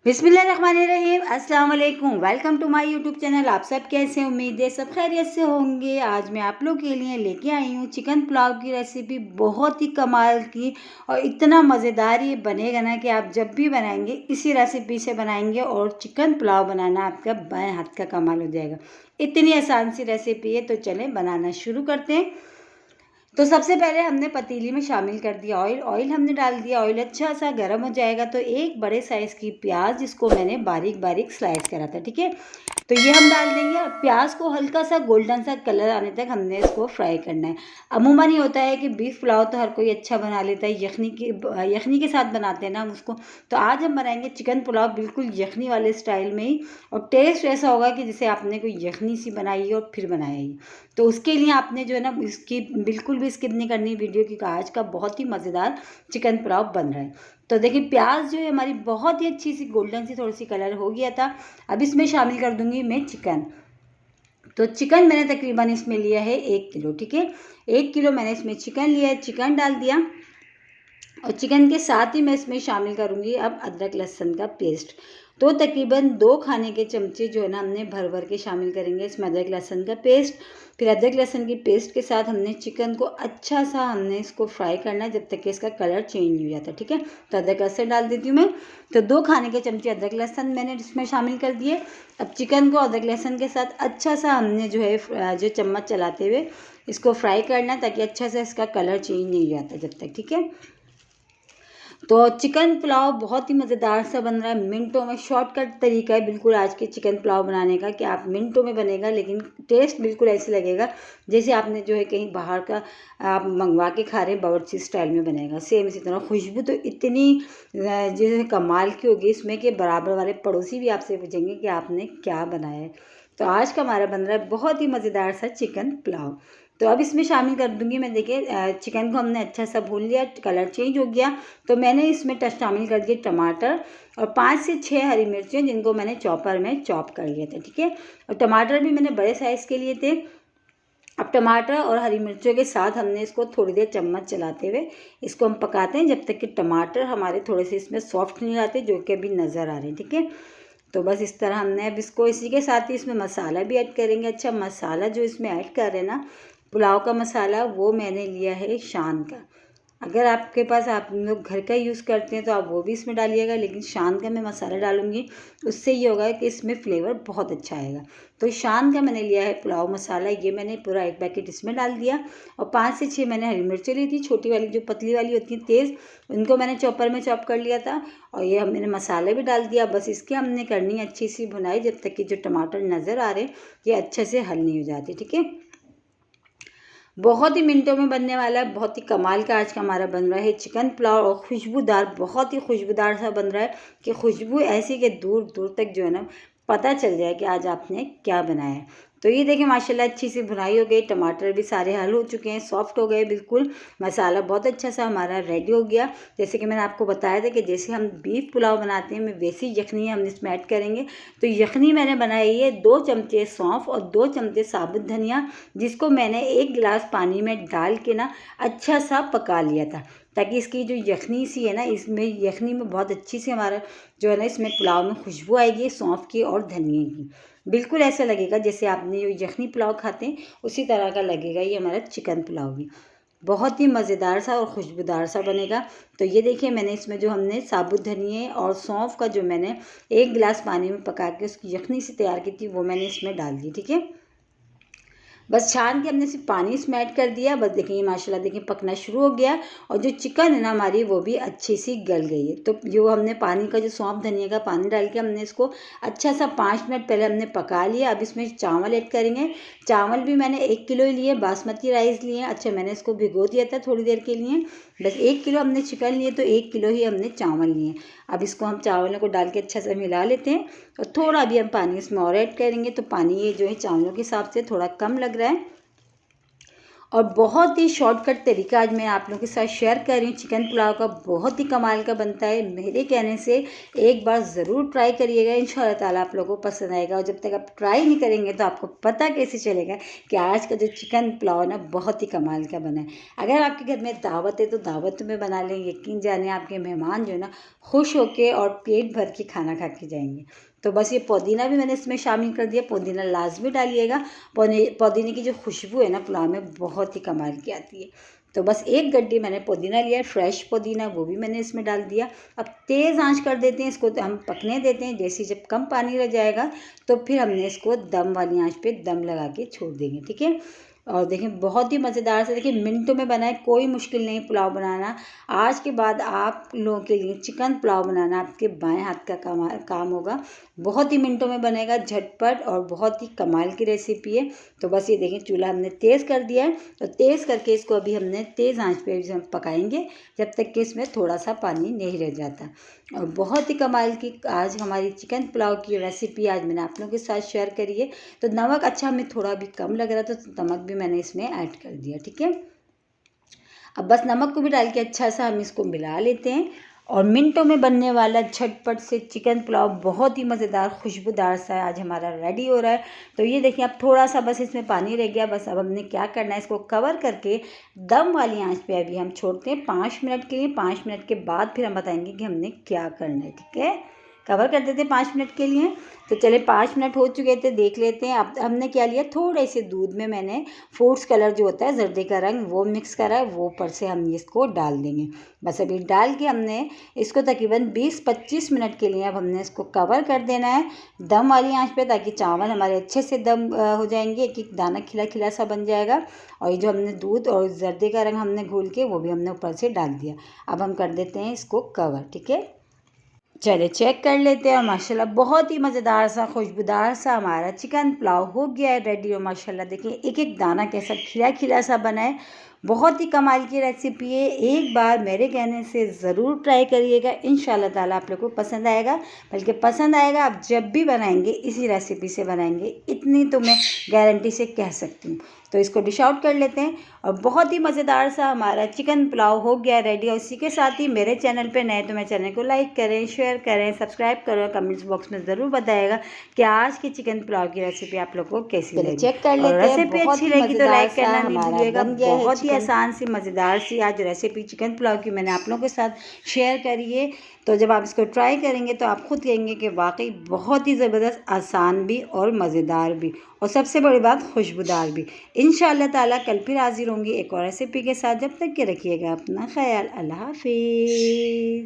बिस्मिल्लाहिर्रहमानिर्रहीम। अस्सलाम वालेकुम। Welcome to my YouTube channel. आप सब कैसे हैं? उम्मीद है सब खैरियत से होंगे। आज मैं आप लोग के लिए लेके आई हूँ चिकन पुलाव की रेसिपी, बहुत ही कमाल की और इतना मज़ेदार ये बनेगा ना कि आप जब भी बनाएंगे इसी रेसिपी से बनाएंगे और चिकन पुलाव बनाना आपका बाएं हाथ का कमाल हो जाएगा। इतनी आसान सी रेसिपी है, तो चलें बनाना शुरू करते हैं। तो सबसे पहले हमने पतीली में शामिल कर दिया ऑयल हमने डाल दिया। ऑयल अच्छा सा गर्म हो जाएगा तो एक बड़े साइज़ की प्याज, जिसको मैंने बारीक बारीक स्लाइस करा था, ठीक है, तो ये हम डाल देंगे। प्याज को हल्का सा गोल्डन सा कलर आने तक हमने इसको फ्राई करना है। अमूमन ये होता है कि बीफ पुलाव तो हर कोई अच्छा बना लेता है, यखनी के साथ बनाते हैं ना हम उसको। तो आज हम बनाएंगे चिकन पुलाव बिल्कुल यखनी वाले स्टाइल में ही, और टेस्ट ऐसा होगा कि जैसे आपने कोई यखनी सी बनाई है और फिर बनाया है। तो उसके लिए आपने जो है ना, इसकी बिल्कुल भी स्किप नहीं करनी वीडियो की। आज का बहुत ही मज़ेदार चिकन पुलाव बन रहा है। तो देखिए प्याज जो है हमारी बहुत ही अच्छी सी गोल्डन सी थोड़ी सी कलर हो गया था। अब इसमें शामिल कर दूंगी मैं चिकन। तो चिकन मैंने तकरीबन इसमें लिया है 1 किलो, ठीक है, 1 किलो मैंने इसमें चिकन लिया है। चिकन डाल दिया और चिकन के साथ ही मैं इसमें शामिल करूंगी अब अदरक लहसुन का पेस्ट। तो तकरीबन 2 खाने के चमचे जो है ना हमने भर भर के शामिल करेंगे इसमें अदरक लहसुन का पेस्ट। फिर अदरक लहसुन की पेस्ट के साथ हमने चिकन को अच्छा सा हमने इसको फ्राई करना है जब तक कि इसका कलर चेंज नहीं हो जाता, ठीक है। तो अदरक लहसुन डाल देती हूँ मैं। तो 2 खाने के चमचे अदरक लहसुन मैंने इसमें शामिल कर दिए। अब चिकन को अदरक लहसुन के साथ अच्छा सा हमने जो है जो चम्मच चलाते हुए इसको फ्राई करना है, ताकि अच्छा सा इसका कलर चेंज नहीं हो जाता जब तक, ठीक है। तो चिकन पुलाव बहुत ही मज़ेदार सा बन रहा है, मिनटों में। शॉर्टकट तरीका है बिल्कुल आज के चिकन पुलाव बनाने का, कि आप मिनटों में बनेगा, लेकिन टेस्ट बिल्कुल ऐसे लगेगा जैसे आपने जो है कहीं बाहर का आप मंगवा के खा रहे हैं, बावर्ची स्टाइल में बनेगा सेम इसी तरह। खुशबू तो इतनी जो है कमाल की होगी इसमें कि बराबर वाले पड़ोसी भी आपसे पूछेंगे कि आपने क्या बनाया है। तो आज का हमारा बन रहा है बहुत ही मज़ेदार सा चिकन पुलाव। तो अब इसमें शामिल कर दूंगी मैं। देखिए चिकन को हमने अच्छा सा भून लिया, कलर चेंज हो गया, तो मैंने इसमें शामिल कर दिए टमाटर और 5 से 6 हरी मिर्चें, जिनको मैंने चॉपर में चॉप कर लिया था, ठीक है। और टमाटर भी मैंने बड़े साइज़ के लिए थे। अब टमाटर और हरी मिर्चों के साथ हमने इसको थोड़ी देर चम्मच चलाते हुए इसको हम पकाते हैं जब तक कि टमाटर हमारे थोड़े से इसमें सॉफ्ट नहीं आते, जो कि अभी नज़र आ रहे हैं, ठीक है। तो बस इस तरह हमने अब इसको, इसी के साथ ही इसमें मसाला भी ऐड करेंगे। अच्छा, मसाला जो इसमें ऐड कर रहे हैं ना, पुलाव का मसाला, वो मैंने लिया है शान का। अगर आपके पास आप लोग घर का यूज़ करते हैं तो आप वो भी इसमें डालिएगा, लेकिन शान का मैं मसाला डालूंगी, उससे ये होगा कि इसमें फ्लेवर बहुत अच्छा आएगा। तो शान का मैंने लिया है पुलाव मसाला, ये मैंने पूरा 1 पैकेट इसमें डाल दिया। और 5 से 6 मैंने हरी मिर्चें ली थी, छोटी वाली जो पतली वाली होती है तेज़, उनको मैंने चॉपर में चॉप कर लिया था। और ये मैंने मसाले भी डाल दिया। बस इसकी हमने करनी है अच्छी सी भुनाई, जब तक कि जो टमाटर नज़र आ रहे हैं ये अच्छे से हल नहीं हो जाते, ठीक है। बहुत ही मिनटों में बनने वाला है, बहुत ही कमाल का आज का हमारा बन रहा है चिकन पुलाव, और खुशबूदार, बहुत ही खुशबूदार सा बन रहा है कि खुशबू ऐसी कि दूर दूर तक जो है ना पता चल जाए कि आज आपने क्या बनाया है। तो ये देखिए माशाल्लाह अच्छी सी भुनाई हो गई, टमाटर भी सारे हल हो चुके हैं, सॉफ्ट हो गए बिल्कुल। मसाला बहुत अच्छा सा हमारा रेडी हो गया। जैसे कि मैंने आपको बताया था कि जैसे हम बीफ पुलाव बनाते हैं, वैसी यखनी हम इसमें ऐड करेंगे। तो यखनी मैंने बनाई है 2 चमचे सौंफ और 2 चमचे साबुत धनिया, जिसको मैंने 1 गिलास पानी में डाल के ना अच्छा सा पका लिया था, ताकि इसकी जो यखनी सी है ना, इसमें यखनी में बहुत अच्छी सी हमारा जो है ना इसमें पुलाव में खुशबू आएगी सौंफ की और धनिए की। बिल्कुल ऐसा लगेगा जैसे आपने जो यखनी पुलाव खाते हैं उसी तरह का लगेगा ये हमारा चिकन पुलाव भी। बहुत ही मज़ेदार सा और खुशबूदार सा बनेगा। तो ये देखिए मैंने इसमें जो हमने साबुत धनिए और सौंफ का जो मैंने 1 गिलास पानी में पका के उसकी यखनी से तैयार की थी, वो मैंने इसमें डाल दी, ठीक है। बस छान के हमने सिर्फ पानी इसमें ऐड कर दिया। बस देखिए माशाल्लाह देखिए पकना शुरू हो गया, और जो चिकन है ना हमारी वो भी अच्छी सी गल गई है। तो जो हमने पानी का जो सौंफ धनिया का पानी डाल के हमने इसको अच्छा सा 5 मिनट पहले हमने पका लिया। अब इसमें चावल ऐड करेंगे। चावल भी मैंने 1 किलो ही लिए, बासमती राइस लिए। अच्छा, मैंने इसको भिगो दिया था थोड़ी देर के लिए। बस 1 किलो हमने चिकन लिए तो 1 किलो ही हमने चावल लिए। अब इसको हम चावलों को डाल के अच्छा सा मिला लेते हैं, और थोड़ा भी हम पानी इसमें और ऐड करेंगे। तो पानी ये जो है चावलों के हिसाब से थोड़ा कम लग रहा है। और बहुत ही शॉर्टकट तरीका आज मैं आप लोगों के साथ शेयर कर रही हूँ। चिकन पुलाव का बहुत ही कमाल का बनता है। मेरे कहने से एक बार ज़रूर ट्राई करिएगा, इंशाल्लाह ताला आप लोगों को पसंद आएगा। और जब तक आप ट्राई नहीं करेंगे तो आपको पता कैसे चलेगा कि आज का जो चिकन पुलाव है ना बहुत ही कमाल का बना है। अगर आपके घर में दावत है तो दावत में बना लें, यकीन जाने आपके मेहमान जो है ना खुश होके और पेट भर के खाना खा के जाएंगे। तो बस ये पुदीना भी मैंने इसमें शामिल कर दिया। पुदीना लाजमी डालिएगा। पुदीने की जो खुशबू है ना पुलाव में बहुत ही कमाल की आती है। तो बस एक गड्डी मैंने पुदीना लिया, फ्रेश पुदीना, वो भी मैंने इसमें डाल दिया। अब तेज़ आंच कर देते हैं इसको, तो हम पकने देते हैं। जैसे जब कम पानी रह जाएगा तो फिर हमने इसको दम वाली आंच पे दम लगा के छोड़ देंगे, ठीक है। और देखें बहुत ही मज़ेदार से, देखिए मिनटों में बनाए, कोई मुश्किल नहीं पुलाव बनाना। आज के बाद आप लोगों के लिए चिकन पुलाव बनाना आपके बाएं हाथ का काम होगा। बहुत ही मिनटों में बनेगा, झटपट, और बहुत ही कमाल की रेसिपी है। तो बस ये देखें चूल्हा हमने तेज़ कर दिया है। तो तेज़ करके इसको अभी हमने तेज़ आंच पे हम पकाएंगे जब तक कि इसमें थोड़ा सा पानी नहीं रह जाता। और बहुत ही कमाल की आज हमारी चिकन पुलाव की रेसिपी आज मैंने आप लोगों के साथ शेयर करी है। तो नमक अच्छा हमें थोड़ा भी कम लग रहा था तो नमक भी मैंने इसमें ऐड कर दिया, ठीक है। अब बस नमक को भी डाल के अच्छा सा हम इसको मिला लेते हैं। और मिनटों में बनने वाला झटपट से चिकन पुलाव बहुत ही मज़ेदार खुशबूदार सा आज हमारा रेडी हो रहा है। तो ये देखिए अब थोड़ा सा बस इसमें पानी रह गया। बस अब हमने क्या करना है, इसको कवर करके दम वाली आंच पे अभी हम छोड़ते हैं 5 मिनट के लिए। 5 मिनट के बाद फिर हम बताएंगे कि हमने क्या करना है, ठीक है। कवर कर देते हैं 5 मिनट के लिए। तो चले 5 मिनट हो चुके थे, देख लेते हैं। अब हमने क्या लिया, थोड़े से दूध में मैंने फूड्स कलर जो होता है जर्दे का रंग वो मिक्स करा है, वो ऊपर से हम इसको डाल देंगे। बस अभी डाल के हमने इसको तकरीबन 20-25 मिनट के लिए अब हमने इसको कवर कर देना है दम वाली आंच पे, ताकि चावल हमारे अच्छे से दम हो जाएंगे, एक एक दाना खिला खिला सा बन जाएगा। और ये जो हमने दूध और जर्दे का रंग हमने घोल के वो भी हमने ऊपर से डाल दिया। अब हम कर देते हैं इसको कवर, ठीक है। चले चेक कर लेते हैं। माशाल्लाह बहुत ही मज़ेदार सा खुशबूदार सा हमारा चिकन पुलाव हो गया है रेडी। और माशाल्लाह देखिए एक एक दाना कैसा खिला खिला सा बना है। बहुत ही कमाल की रेसिपी है। एक बार मेरे कहने से ज़रूर ट्राई करिएगा, इंशाल्लाह ताला आप लोग को पसंद आएगा। बल्कि पसंद आएगा, आप जब भी बनाएंगे इसी रेसिपी से बनाएंगे, इतनी तो मैं गारंटी से कह सकती हूँ। तो इसको डिश आउट कर लेते हैं। और बहुत ही मज़ेदार सा हमारा चिकन पुलाव हो गया रेडी। और इसी के साथ ही मेरे चैनल पे नए तो मेरे चैनल को लाइक करें, शेयर करें, सब्सक्राइब करें। कमेंट्स बॉक्स में ज़रूर बताइएगा कि आज की चिकन पुलाव की रेसिपी आप लोगों को कैसी लगी। चेक कर लेते हैं। रेसिपी अच्छी लगी तो लाइक करना नहीं भूलिएगा। बहुत ही चिकन आसान सी मज़ेदार सी आज रेसिपी चिकन पुलाव की मैंने आप लोगों के साथ शेयर करी है। तो जब आप इसको ट्राई करेंगे तो आप खुद कहेंगे कि वाकई बहुत ही ज़बरदस्त, आसान भी और मज़ेदार भी, और सबसे बड़ी बात खुशबूदार भी। इंशाअल्लाह ताला कल फिर हाजिर होंगी एक और रेसिपी के साथ। जब तक के रखिएगा अपना ख्याल। अल्लाह हाफिज़।